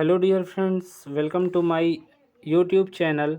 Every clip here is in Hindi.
Hello dear friends, welcome to my YouTube channel.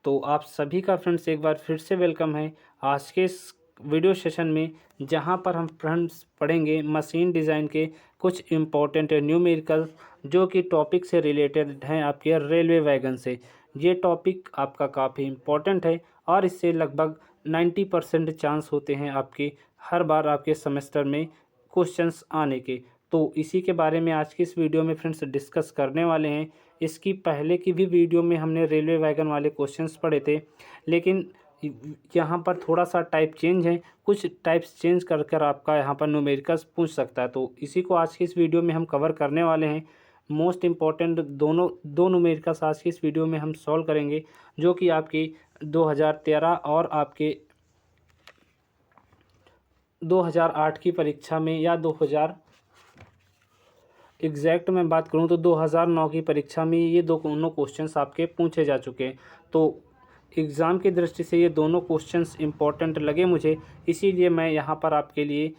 तो आप सभी का फ्रेंड्स एक बार फिर से वेलकम है आज के इस वीडियो सेशन में, जहां पर हम फ्रेंड्स पढ़ेंगे मशीन डिज़ाइन के कुछ इम्पोर्टेंट न्यूमेरिकल जो कि टॉपिक से रिलेटेड हैं आपके रेलवे वैगन से। ये टॉपिक आपका काफ़ी इम्पोर्टेंट है और इससे लगभग 90% चांस होते हैं आपके हर बार आपके सेमेस्टर में क्वेश्चंस आने के। तो इसी के बारे में आज की इस वीडियो में फ्रेंड्स डिस्कस करने वाले हैं। इसकी पहले की भी वीडियो में हमने रेलवे वैगन वाले क्वेश्चंस पढ़े थे, लेकिन यहाँ पर थोड़ा सा टाइप चेंज है, कुछ टाइप्स चेंज कर कर आपका यहाँ पर न्यूमेरिकल्स पूछ सकता है। तो इसी को आज की इस वीडियो में हम कवर करने वाले हैं। मोस्ट इम्पॉर्टेंट दो न्यूमेरिकल्स आज की इस वीडियो में हम सॉल्व करेंगे, जो कि आपकी 2013 और आपके 2008 की परीक्षा में, या 2000 एग्जैक्ट मैं बात करूं तो 2009 की परीक्षा में ये दोनों क्वेश्चंस आपके पूछे जा चुके हैं। तो एग्ज़ाम की दृष्टि से ये दोनों क्वेश्चंस इंपॉर्टेंट लगे मुझे, इसीलिए मैं यहाँ पर आपके लिए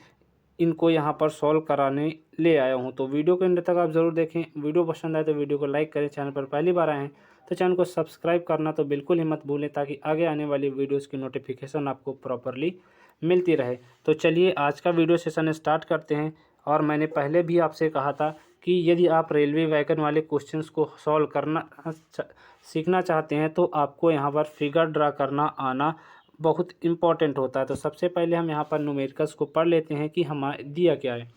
इनको यहाँ पर सॉल्व कराने ले आया हूँ। तो वीडियो के अंत तक आप ज़रूर देखें। वीडियो पसंद आए तो वीडियो को लाइक करें। चैनल पर पहली बार आए हैं तो चैनल को सब्सक्राइब करना तो बिल्कुल ही मत भूलें, ताकि आगे आने वाली वीडियोज़ की नोटिफिकेशन आपको प्रॉपरली मिलती रहे। तो चलिए आज का वीडियो सेशन स्टार्ट करते हैं। और मैंने पहले भी आपसे कहा था कि यदि आप रेलवे वैगन वाले क्वेश्चंस को सॉल्व करना सीखना चाहते हैं तो आपको यहाँ पर फिगर ड्रा करना आना बहुत इम्पॉर्टेंट होता है। तो सबसे पहले हम यहाँ पर न्यूमेरिकल्स को पढ़ लेते हैं कि हमारे दिया क्या है।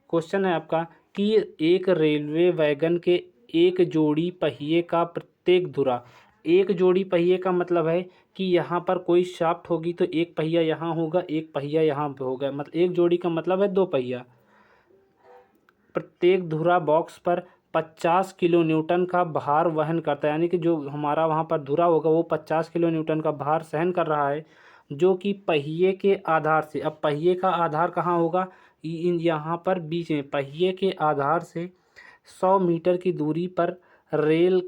क्वेश्चन है आपका कि एक रेलवे वैगन के एक जोड़ी पहिए का प्रत्येक धुरा, एक जोड़ी पहिए का मतलब है कि यहाँ पर कोई शाफ्ट होगी तो एक पहिया यहाँ होगा, एक पहिया यहाँ पे होगा, मतलब एक जोड़ी का मतलब है दो पहिया। प्रत्येक धुरा बॉक्स पर 50 किलो न्यूटन का भार वहन करता है, यानी कि जो हमारा वहाँ पर धुरा होगा वो 50 किलो न्यूटन का भार सहन कर रहा है, जो कि पहिए के आधार से। अब पहिए का आधार कहाँ होगा, यहाँ पर बीच में पहिए के आधार से 100 मीटर की दूरी पर रेल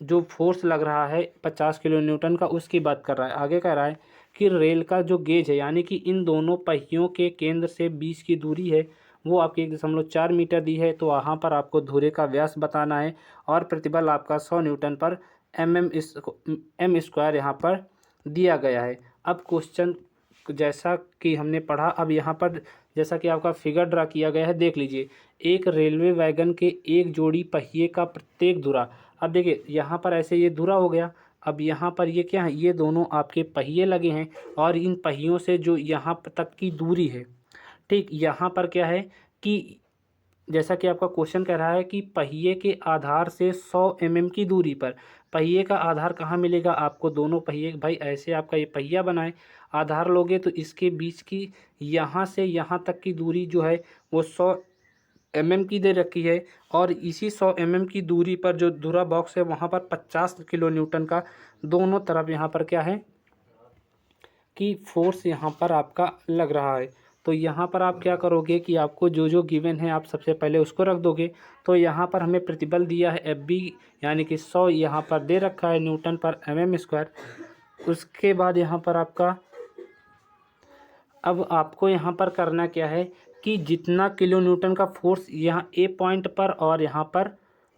जो फोर्स लग रहा है 50 किलो न्यूटन का, उसकी बात कर रहा है। आगे कह रहा है कि रेल का जो गेज है, यानी कि इन दोनों पहियों के केंद्र से बीच की दूरी है, वो आपकी 1.4 मीटर दी है। तो वहाँ पर आपको धुरे का व्यास बताना है और प्रतिबल आपका 100 न्यूटन पर एम स्क्वायर यहाँ पर दिया गया है। अब क्वेश्चन जैसा कि हमने पढ़ा, अब यहाँ पर जैसा कि आपका फिगर ड्रा किया गया है, देख लीजिए। एक रेलवे वैगन के एक जोड़ी पहिए का प्रत्येक धुरा, अब देखिए यहाँ पर ऐसे ये धुरा हो गया। अब यहाँ पर ये क्या है, ये दोनों आपके पहिए लगे हैं और इन पहियों से जो यहाँ तक की दूरी है, ठीक यहाँ पर क्या है कि जैसा कि आपका क्वेश्चन कह रहा है कि पहिए के आधार से 100 की दूरी पर, पहिए का आधार कहाँ मिलेगा आपको, दोनों पहिए, भाई ऐसे आपका ये पहिया बनाए, आधार लोगे तो इसके बीच की यहाँ से यहाँ तक की दूरी जो है वो 100 की दे रखी है। और इसी 100 की दूरी पर जो धुरा बॉक्स है वहाँ पर 50 किलो न्यूटन का दोनों तरफ यहाँ पर क्या है कि फोर्स यहाँ पर आपका लग रहा है। तो यहाँ पर आप क्या करोगे कि आपको जो जो गिवन है आप सबसे पहले उसको रख दोगे। तो यहाँ पर हमें प्रतिबल दिया है एफ बी, यानी कि 100 यहाँ पर दे रखा है न्यूटन पर स्क्वायर। उसके बाद यहाँ पर आपका, अब आपको यहाँ पर करना क्या है कि जितना किलो न्यूटन का फोर्स यहाँ ए पॉइंट पर और यहाँ पर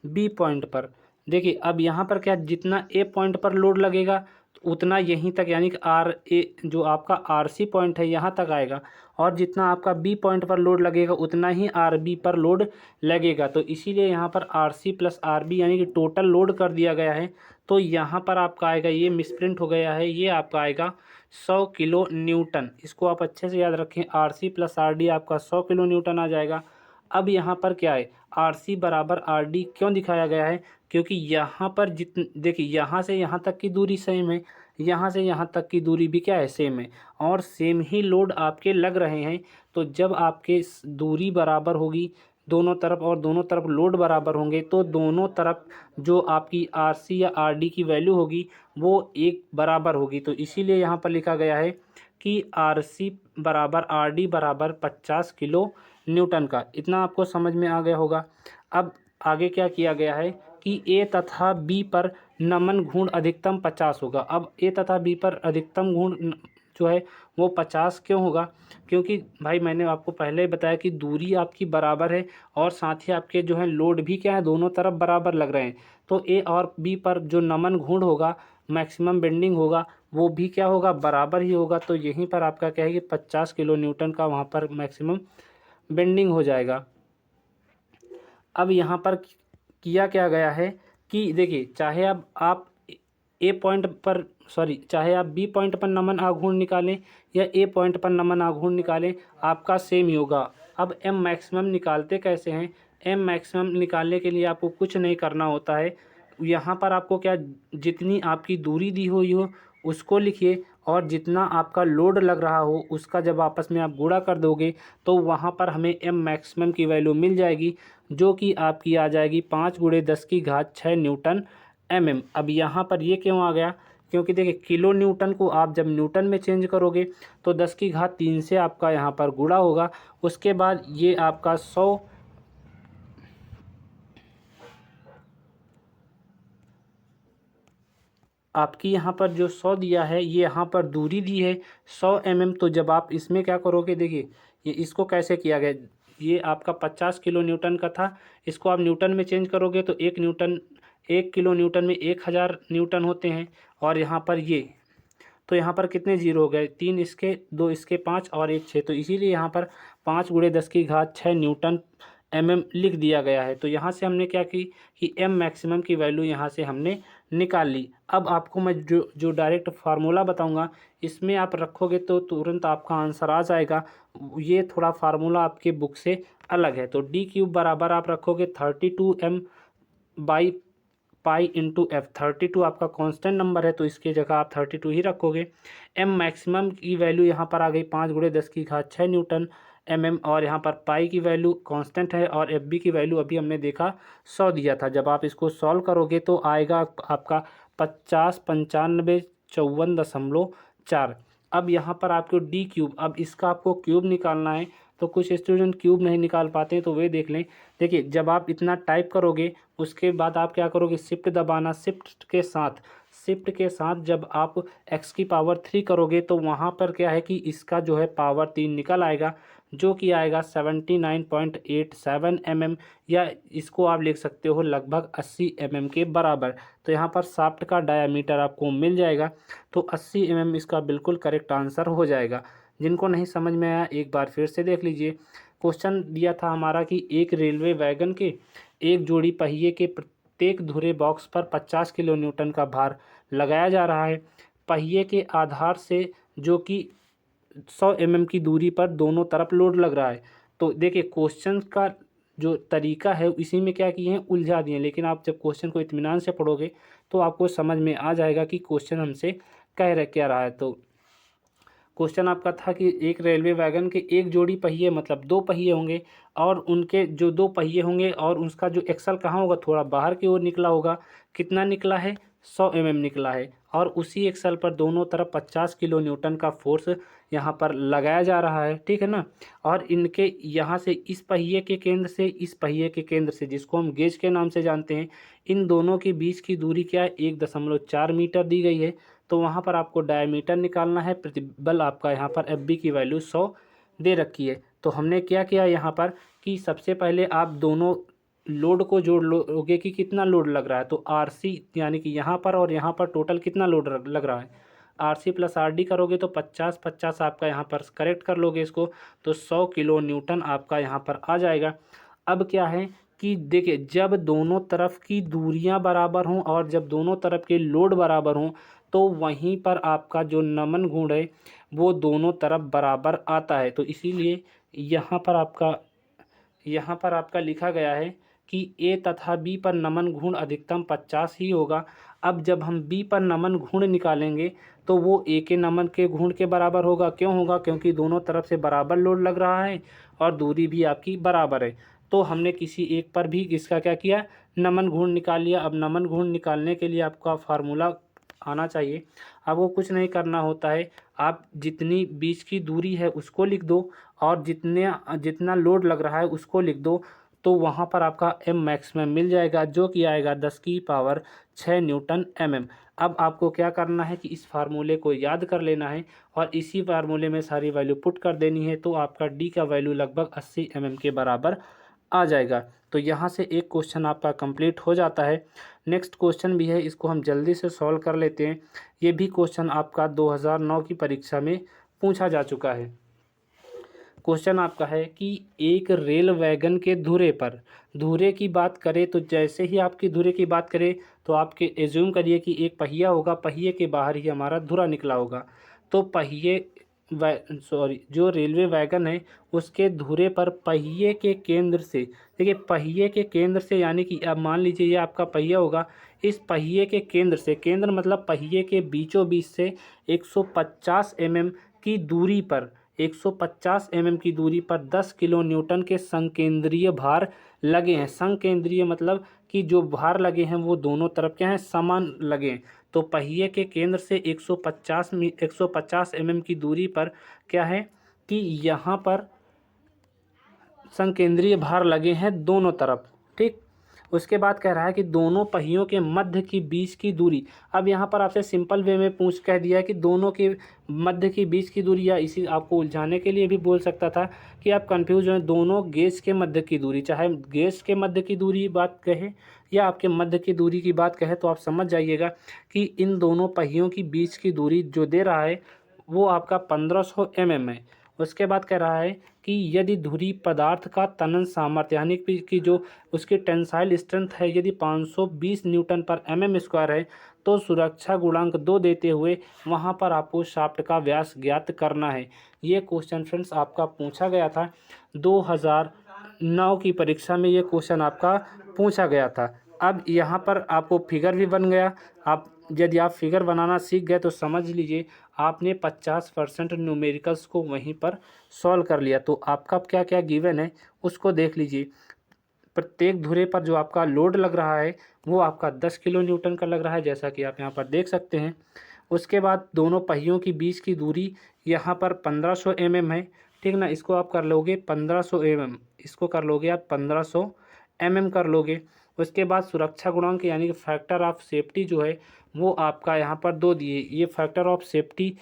बी पॉइंट पर, देखिए अब यहाँ पर क्या, जितना ए पॉइंट पर लोड लगेगा उतना यहीं तक, यानी कि आर ए जो आपका आर सी पॉइंट है यहाँ तक आएगा, और जितना आपका बी पॉइंट पर लोड लगेगा उतना ही आर बी पर लोड लगेगा। तो इसीलिए यहाँ पर R C plus R B यानी कि टोटल लोड कर दिया गया है। तो यहाँ पर आपका आएगा, ये मिसप्रिंट हो गया है, ये आपका आएगा 100 किलो न्यूटन। इसको आप अच्छे से याद रखें, R C plus R D आपका 100 किलो न्यूटन आ जाएगा। अब यहाँ पर क्या है, आर सी बराबर आर डी क्यों दिखाया गया है, क्योंकि यहाँ पर देखिए यहाँ से यहाँ तक की दूरी सेम है, यहाँ से यहाँ तक की दूरी भी क्या है, सेम है, और सेम ही लोड आपके लग रहे हैं। तो जब आपके दूरी बराबर होगी दोनों तरफ और दोनों तरफ लोड बराबर होंगे, तो दोनों तरफ जो आपकी आर सी या आर डी की वैल्यू होगी वो एक बराबर होगी। तो इसीलिए यहाँ पर लिखा गया है कि आर सी बराबर आर डी बराबर 50 किलो न्यूटन का। इतना आपको समझ में आ गया होगा। अब आगे क्या किया गया है कि ए तथा बी पर नमन घूर्ण अधिकतम 50 होगा। अब ए तथा बी पर अधिकतम घूर्ण जो है वो 50 क्यों होगा? क्योंकि भाई मैंने आपको पहले ही बताया कि दूरी आपकी बराबर है और साथ ही आपके जो है लोड भी क्या है, दोनों तरफ बराबर लग रहे हैं। तो ए और बी पर जो नमन घूर्ण होगा, मैक्सिमम बेंडिंग होगा, वो भी क्या होगा, बराबर ही होगा। तो यहीं पर आपका क्या है कि 50 किलो न्यूटन का वहाँ पर मैक्सिमम बेंडिंग हो जाएगा। अब यहाँ पर किया क्या गया है कि देखिए, चाहे अब आप ए पॉइंट पर चाहे आप बी पॉइंट पर नमन आघूर्ण निकालें या ए पॉइंट पर नमन आघूर्ण निकालें, आपका सेम ही होगा। अब एम मैक्सिमम निकालते कैसे हैं? एम मैक्सिमम निकालने के लिए आपको कुछ नहीं करना होता है। यहाँ पर आपको क्या, जितनी आपकी दूरी दी हुई हो उसको लिखिए और जितना आपका लोड लग रहा हो उसका जब आपस में आप गुणा कर दोगे तो वहाँ पर हमें एम मैक्सिमम की वैल्यू मिल जाएगी, जो कि आपकी आ जाएगी 5×10⁶ न्यूटन एमएम। अब यहाँ पर ये क्यों आ गया? क्योंकि देखिए, किलो न्यूटन को आप जब न्यूटन में चेंज करोगे तो 10⁻³ से आपका यहाँ पर गुणा होगा। उसके बाद ये आपका 100 आपकी यहाँ पर जो 100 दिया है, ये यहाँ पर दूरी दी है 100 mm। तो जब आप इसमें क्या करोगे, देखिए ये इसको कैसे किया गया, ये आपका 50 किलो न्यूटन का था, इसको आप न्यूटन में चेंज करोगे तो 1 किलो न्यूटन में 1000 न्यूटन होते हैं। और यहाँ पर ये, तो यहाँ पर कितने जीरो हो गए, 3 इसके, 2 इसके, 5 और 1 6। तो इसीलिए यहाँ पर 5×10⁶ न्यूटन एमएम लिख दिया गया है। तो यहाँ से हमने क्या की कि एम मैक्सिमम की वैल्यू यहाँ से हमने निकाल ली। अब आपको मैं जो डायरेक्ट फार्मूला बताऊँगा, इसमें आप रखोगे तो तुरंत आपका आंसर आ जाएगा। ये थोड़ा फार्मूला आपके बुक से अलग है। तो d³ बराबर आप रखोगे 32m/π/f। 32 आपका कांस्टेंट नंबर है तो इसकी जगह आप 32 ही रखोगे। एम मैक्सिमम की वैल्यू यहाँ पर आ गई 5×10⁶ न्यूटन एमएम, और यहाँ पर पाई की वैल्यू कांस्टेंट है और एफ बी की वैल्यू अभी हमने देखा 100 दिया था। जब आप इसको सॉल्व करोगे तो आएगा आपका 50×55 = 54.4। अब यहाँ पर आपको d³, अब इसका आपको क्यूब निकालना है। तो कुछ स्टूडेंट क्यूब नहीं निकाल पाते हैं तो वे देख लें। देखिए, जब आप इतना टाइप करोगे उसके बाद आप क्या करोगे, शिफ्ट दबाना। शिफ्ट के साथ जब आप x की पावर 3 करोगे तो वहाँ पर क्या है कि इसका जो है पावर 3 निकल आएगा, जो कि आएगा 79.87 mm, या इसको आप लिख सकते हो लगभग 80 mm के बराबर। तो यहाँ पर शाफ्ट का डायामीटर आपको मिल जाएगा। तो 80 mm इसका बिल्कुल करेक्ट आंसर हो जाएगा। जिनको नहीं समझ में आया एक बार फिर से देख लीजिए। क्वेश्चन दिया था हमारा कि एक रेलवे वैगन के एक जोड़ी पहिए के प्रत्येक धुरे बॉक्स पर 50 किलो न्यूटन का भार लगाया जा रहा है। पहिए के आधार से जो कि 100 mm की दूरी पर दोनों तरफ लोड लग रहा है। तो देखिए, क्वेश्चन का जो तरीका है इसी में क्या किए हैं, उलझा दिए हैं। लेकिन आप जब क्वेश्चन को इत्मीनान से पढ़ोगे तो आपको समझ में आ जाएगा कि क्वेश्चन हमसे क्या रहा है। तो क्वेश्चन आपका था कि एक रेलवे वैगन के एक जोड़ी पहिए, मतलब 2 पहिए होंगे, और उनके जो 2 पहिए होंगे और उसका जो एक्सल कहाँ होगा, थोड़ा बाहर की ओर निकला होगा। कितना निकला है, 100 mm निकला है। और उसी एक्सल पर दोनों तरफ 50 किलो न्यूटन का फोर्स यहाँ पर लगाया जा रहा है, ठीक है ना। और इनके यहाँ से इस पहिए के केंद्र से इस पहिए के केंद्र से, जिसको हम गेज के नाम से जानते हैं, इन दोनों के बीच की दूरी क्या है, 1.4 मीटर दी गई है। तो वहाँ पर आपको डायमीटर निकालना है। प्रतिबल आपका यहाँ पर एफ बी की वैल्यू 100 दे रखी है। तो हमने क्या किया यहाँ पर कि सबसे पहले आप दोनों लोड को जोड़ लोगे कि कितना लोड लग रहा है। तो आर सी यानी कि यहाँ पर और यहाँ पर टोटल कितना लोड लग रहा है, R C plus R D करोगे तो 50 आपका यहाँ पर करेक्ट कर लोगे इसको, तो 100 किलो न्यूटन आपका यहाँ पर आ जाएगा। अब क्या है कि देखिए, जब दोनों तरफ की दूरियां बराबर हों और जब दोनों तरफ के लोड बराबर हों तो वहीं पर आपका जो नमन गुण है वो दोनों तरफ बराबर आता है। तो इसीलिए यहाँ पर आपका लिखा गया है कि ए तथा बी पर नमन घूर्ण अधिकतम 50 ही होगा। अब जब हम बी पर नमन घूर्ण निकालेंगे तो वो ए के नमन के घूर्ण के बराबर होगा। क्यों होगा, क्योंकि दोनों तरफ से बराबर लोड लग रहा है और दूरी भी आपकी बराबर है। तो हमने किसी एक पर भी इसका क्या किया, नमन घूर्ण निकाल लिया। अब नमन घूर्ण निकालने के लिए आपका फार्मूला आना चाहिए। अब वो कुछ नहीं करना होता है, आप जितनी बीच की दूरी है उसको लिख दो और जितना लोड लग रहा है उसको लिख दो। तो वहाँ पर आपका एम मैक्सिमम मिल जाएगा, जो कि आएगा 10⁶ न्यूटन mm। अब आपको क्या करना है कि इस फार्मूले को याद कर लेना है और इसी फार्मूले में सारी वैल्यू पुट कर देनी है, तो आपका डी का वैल्यू लगभग 80 mm के बराबर आ जाएगा। तो यहाँ से एक क्वेश्चन आपका कंप्लीट हो जाता है। नेक्स्ट क्वेश्चन भी है, इसको हम जल्दी से सॉल्व कर लेते हैं। ये भी क्वेश्चन आपका 2009 की परीक्षा में पूछा जा चुका है। क्वेश्चन आपका है कि एक रेल वैगन के धुरे की बात करें, तो जैसे ही आपकी धुरे की बात करें तो आपके एज्यूम करिए कि एक पहिया होगा, पहिए के बाहर ही हमारा धुरा निकला होगा। तो जो रेलवे वैगन है उसके धुरे पर पहिए के केंद्र से, देखिए पहिए के केंद्र से यानी कि अब मान लीजिए ये आपका पहिया होगा, इस पहिए के केंद्र से, केंद्र मतलब पहिए के बीचों बीच से 150 mm की दूरी पर 150 mm की दूरी पर 10 किलो न्यूटन के संकेंद्रीय भार लगे हैं। संकेंद्रीय मतलब कि जो भार लगे हैं वो दोनों तरफ क्या हैं, समान लगे हैं। तो पहिए के केंद्र से 150 mm की दूरी पर क्या है कि यहाँ पर संकेंद्रीय भार लगे हैं दोनों तरफ, ठीक। उसके बाद कह रहा है कि दोनों पहियों के मध्य की बीच की दूरी। अब यहाँ पर आपसे सिंपल वे में कह दिया है कि दोनों के मध्य की बीच की दूरी, या इसी आपको उलझाने के लिए भी बोल सकता था कि आप कंफ्यूज हो, दोनों गेज के मध्य की दूरी, चाहे गेज के मध्य की दूरी बात कहे या आपके मध्य की दूरी की बात कहे, तो आप समझ जाइएगा कि इन दोनों पहियों की बीच की दूरी जो दे रहा है वो आपका 1500 mm है। उसके बाद कह रहा है कि यदि धुरी पदार्थ का तनन सामर्थ्य यानी कि जो उसकी टेंसाइल स्ट्रेंथ है यदि 520 न्यूटन पर mm स्क्वायर है, तो सुरक्षा गुणांक 2 देते हुए वहां पर आपको शाफ्ट का व्यास ज्ञात करना है। ये क्वेश्चन फ्रेंड्स आपका पूछा गया था 2009 की परीक्षा में, ये क्वेश्चन आपका पूछा गया था। अब यहाँ पर आपको फिगर भी बन गया। आप यदि आप फिगर बनाना सीख गए तो समझ लीजिए आपने 50% न्यूमेरिकल्स को वहीं पर सॉल्व कर लिया। तो आपका क्या क्या गिवन है उसको देख लीजिए। प्रत्येक धुरे पर जो आपका लोड लग रहा है वो आपका 10 किलो न्यूटन का लग रहा है, जैसा कि आप यहाँ पर देख सकते हैं। उसके बाद दोनों पहियों की बीच की दूरी यहाँ पर 1500 mm है, ठीक ना। इसको आप कर लोगे 1500 mm, इसको कर लोगे आप 1500 mm कर लोगे। उसके बाद सुरक्षा गुणांक यानी कि फैक्टर ऑफ सेफ्टी जो है वो आपका यहाँ पर 2 दिए, ये फैक्टर ऑफ सेफ्टी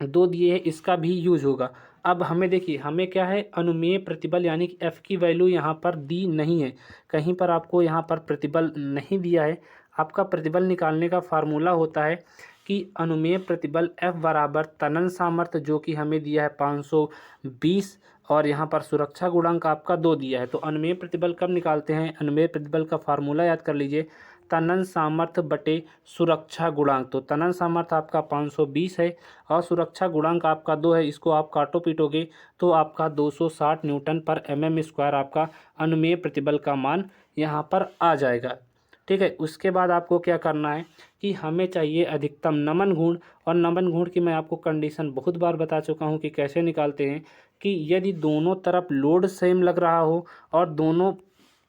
2 दिए है, इसका भी यूज होगा। अब हमें देखिए हमें क्या है, अनुमेय प्रतिबल यानी कि एफ़ की वैल्यू यहाँ पर दी नहीं है, कहीं पर आपको यहाँ पर प्रतिबल नहीं दिया है। आपका प्रतिबल निकालने का फार्मूला होता है कि अनुमेय प्रतिबल एफ बराबर तनन सामर्थ्य जो कि हमें दिया है 520 और यहाँ पर सुरक्षा गुणांक आपका 2 दिया है। तो अनुमेय प्रतिबल कब निकालते हैं, अनुमेय प्रतिबल का फार्मूला याद कर लीजिए, तनन सामर्थ्य बटे सुरक्षा गुणांक। तो तनन सामर्थ्य आपका 520 है और सुरक्षा गुणांक आपका 2 है, इसको आप काटो पीटोगे तो आपका 260 न्यूटन पर mm स्क्वायर आपका अनुमेय प्रतिबल का मान यहाँ पर आ जाएगा, ठीक है। उसके बाद आपको क्या करना है कि हमें चाहिए अधिकतम नमन गुण, और नमन गुण की मैं आपको कंडीशन बहुत बार बता चुका हूँ कि कैसे निकालते हैं कि यदि दोनों तरफ लोड सेम लग रहा हो और दोनों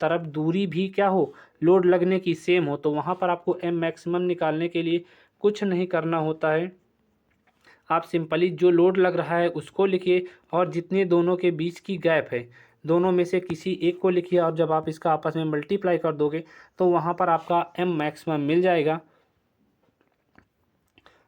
तरफ दूरी भी क्या हो, लोड लगने की सेम हो, तो वहाँ पर आपको एम मैक्सिमम निकालने के लिए कुछ नहीं करना होता है। आप सिंपली जो लोड लग रहा है उसको लिखिए और जितने दोनों के बीच की गैप है दोनों में से किसी एक को लिखिए, और जब आप इसका आपस में मल्टीप्लाई कर दोगे तो वहाँ पर आपका एम मैक्सिमम मिल जाएगा।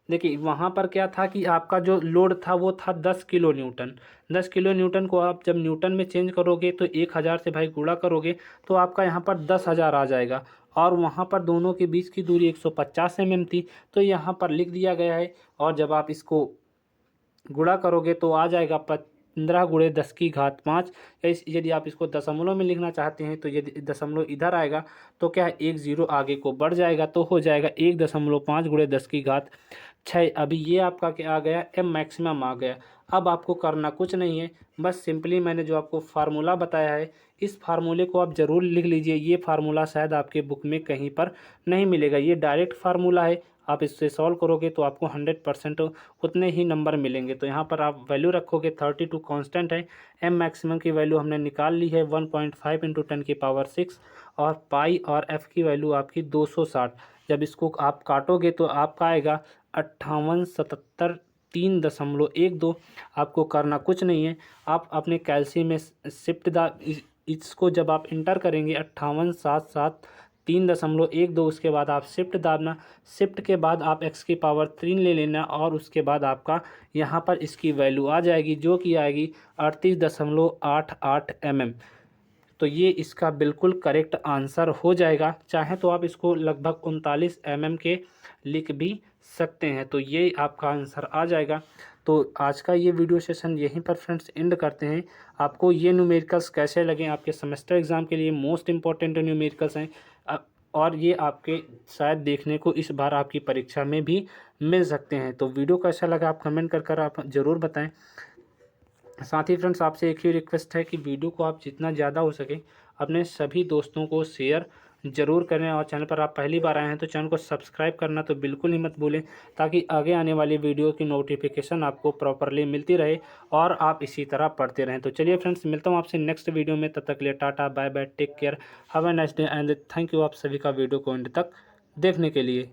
देखिए वहाँ पर क्या था कि आपका जो लोड था वो था 10 किलो न्यूटन। 10 किलो न्यूटन को आप जब न्यूटन में चेंज करोगे तो 1000 से भाई गुणा करोगे तो आपका यहाँ पर 10,000 आ जाएगा, और वहाँ पर दोनों के बीच की दूरी 150 mm थी, तो यहाँ पर लिख दिया गया है। और जब आप इसको गुणा करोगे तो आ जाएगा 15 × 10⁵ यदि आप इसको दशमलव में लिखना चाहते हैं तो यदि दशमलव इधर आएगा तो क्या है, 1 0 आगे को बढ़ जाएगा तो हो जाएगा 1.5 × 10⁶। अभी ये आपका क्या आ गया, एम मैक्सिमम आ गया। अब आपको करना कुछ नहीं है, बस सिंपली मैंने जो आपको फार्मूला बताया है इस फार्मूले को आप ज़रूर लिख लीजिए। ये फार्मूला शायद आपके बुक में कहीं पर नहीं मिलेगा, ये डायरेक्ट फार्मूला है। आप इससे सॉल्व करोगे तो आपको 100% उतने ही नंबर मिलेंगे। तो यहाँ पर आप वैल्यू रखोगे, 32 कांस्टेंट है, एम मैक्सिमम की वैल्यू हमने निकाल ली है 1.5 × 10⁶, और पाई और एफ़ की वैल्यू आपकी 260। जब इसको आप काटोगे तो आपका आएगा 5877.3.12। आपको करना कुछ नहीं है, आप अपने कैलसी में शिफ्ट इसको जब आप इंटर करेंगे 58,773.12, उसके बाद आप शिफ्ट दाबना। शिफ्ट के बाद आप x की पावर 3 ले लेना और उसके बाद आपका यहाँ पर इसकी वैल्यू आ जाएगी जो कि आएगी 38.88 mm। तो ये इसका बिल्कुल करेक्ट आंसर हो जाएगा। चाहे तो आप इसको लगभग 39 mm के लिख भी सकते हैं, तो ये आपका आंसर आ जाएगा। तो आज का ये वीडियो सेशन यहीं पर फ्रेंड्स एंड करते हैं। आपको ये न्यूमेरिकल्स कैसे लगे? आपके सेमेस्टर एग्ज़ाम के लिए मोस्ट इंपॉर्टेंट न्यूमेरिकल्स हैं और ये आपके शायद देखने को इस बार आपकी परीक्षा में भी मिल सकते हैं। तो वीडियो कैसा लगा आप कमेंट कर आप ज़रूर बताएं। साथ ही फ्रेंड्स आपसे एक ही रिक्वेस्ट है कि वीडियो को आप जितना ज़्यादा हो सके अपने सभी दोस्तों को शेयर ज़रूर करें, और चैनल पर आप पहली बार आए हैं तो चैनल को सब्सक्राइब करना तो बिल्कुल ही मत भूलें, ताकि आगे आने वाली वीडियो की नोटिफिकेशन आपको प्रॉपरली मिलती रहे और आप इसी तरह पढ़ते रहें। तो चलिए फ्रेंड्स, मिलता हूँ आपसे नेक्स्ट वीडियो में। तब तक के लिए टाटा bye bye, take care, have a nice day and thank you आप सभी का वीडियो को एंड तक देखने के लिए।